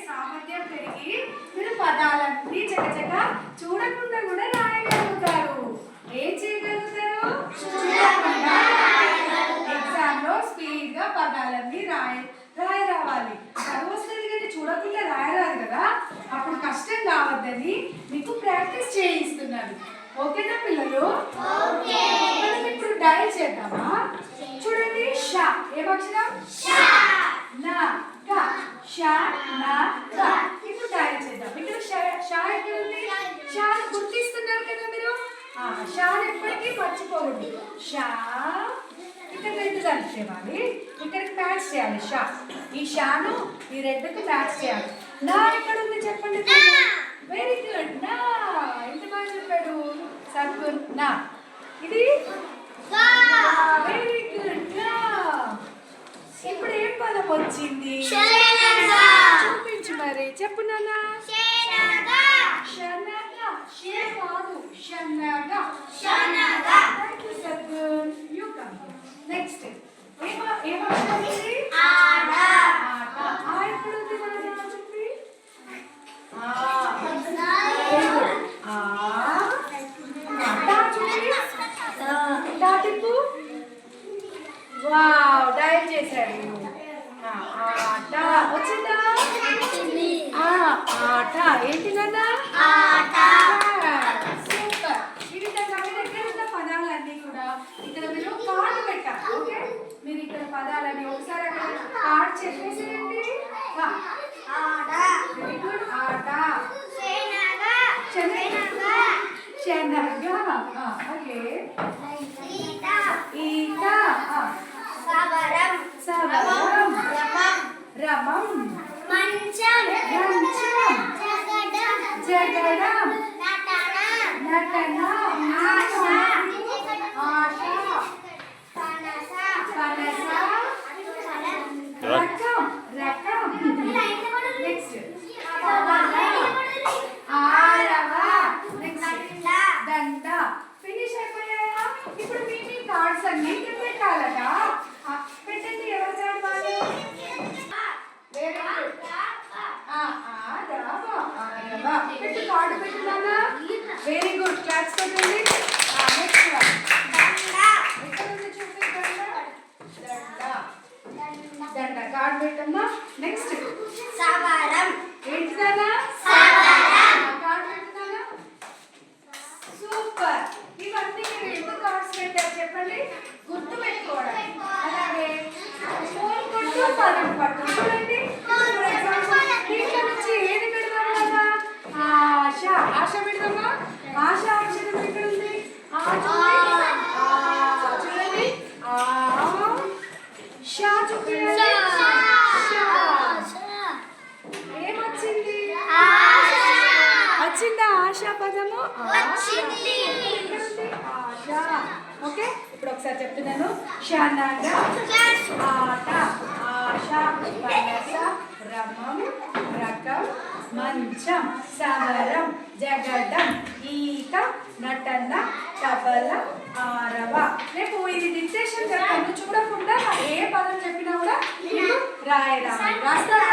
సామర్థ్యం పెరిగి మీరు పదాలన్నీ చకచక చూడకుండా కూడా రాయగలుగుతారు. ఏం చేయగలుగుతారు? ఎగ్జామ్ లో స్పీడ్ గా పదాలన్నీ రావాలి. చదువు వస్తుంది కానీ చూడకుండా రాయరాదు కదా, అప్పుడు కష్టం కావద్దని మీకు ప్రాక్టీస్ చేయిస్తున్నాను. ఓకేనా పిల్లలు? మనం ఇప్పుడు డయల్ చేద్దామా? చూడండి, షా ఏ అక్షరం? నా క షా నా క. ఇప్పుడు డయల్ చేద్దాం. ఇక్కడ షా ఎక్కడ ఉంది? షా గుర్తిస్తున్నారు కదా మీరు. షా ఎప్పటికీ మర్చిపోకూడదు. షా ఇక్కడ రెండు కలిపేవాలి, ఇక్కడికి మ్యాచ్ చేయాలి. షా ఈ షాను ఈ రెండుకి మ్యాచ్ చేయాలి. నా ఎక్కడ ఉంది చెప్పండి. Very good. నా ఎంత బాగా చెప్పాడు సద్గురు. నా ఇది వెరీ గుడ్. నా ఇప్పుడు ఏం పదం వచ్చింది? చూపించు మరి, చెప్పు నాన్న. శనగ. షే కాదు, శనగ. Thank you Sadhguru. You come next. ఏం అక్షరం ఇది? ఆట. ఆ ఎక్కడ ఉంది నాన్న చెప్పి. వావ్, డయల్ చేశాడు. ఆట వచ్చిందా? ఆట ఏంటి నాన్న? సూపర్. ఈ విధంగా మీ దగ్గర ఉన్న పదాలన్నీ కూడా ఇక్కడ మీరు కార్డు పెట్టాలి. ఓకే, మీరు ఇక్కడ పదాలన్నీ ఒకసారి అక్కడ కార్డు చెప్పేసేయండి. Very good. ఆట, శనగ, ఓకే, ఈత, సవరం, రమం, జగడం, నటన, ఆశ, పనస, రకం. నెక్స్ట్ ఆరవ, దండ. ఫినిష్ అయిపోయాయా? ఇప్పుడు మీ కార్డ్స్ అన్ని పెట్టాలట. పెట్టండి. ఎవరు కార్డు వాళ్ళు? పెట్టు, కార్డు పెట్టున్నానా? Very good. క్లాప్స్ పెట్టండి. నెక్స్ట్ ఎక్కడ ఉంది చూపి. దండ కార్డు పెట్టమ్మా. నెక్స్ట్ సవరం. ఏంటిదానా? కార్డు పెట్టున్నానా? సూపర్. ఇవన్నీ మీరు ఎందుకు కార్డ్స్ పెట్టారు చెప్పండి? గుర్తు పెట్టుకోవడానికి. అలాగే ఫోన్ కొట్టు, పదం పట్టు. చూడండి, దీంట్లో నుంచి ఏది పెడదాం కదా? ఆశ. ఆశ పెడదామా? ఆశ అక్షరం ఎక్కడ ఉంది? చూడండి, షా చూపించాలి. ఏమొచ్చింది? వచ్చిందా ఆశా పదము? ఆశ. ఓకే, ఇప్పుడు ఒకసారి చెప్తున్నాను. శనగ, ఆట, ఆశ, పనస, రమం, రకం, మంచం, సవరం, జగడం, ఈత, నటన, తబల, ఆరవ. రేపు ఇది డిక్టేషన్ చెప్తాను, చూడకుండా ఏ పదం చెప్పినా కూడా రాయరా. రాస్తారా?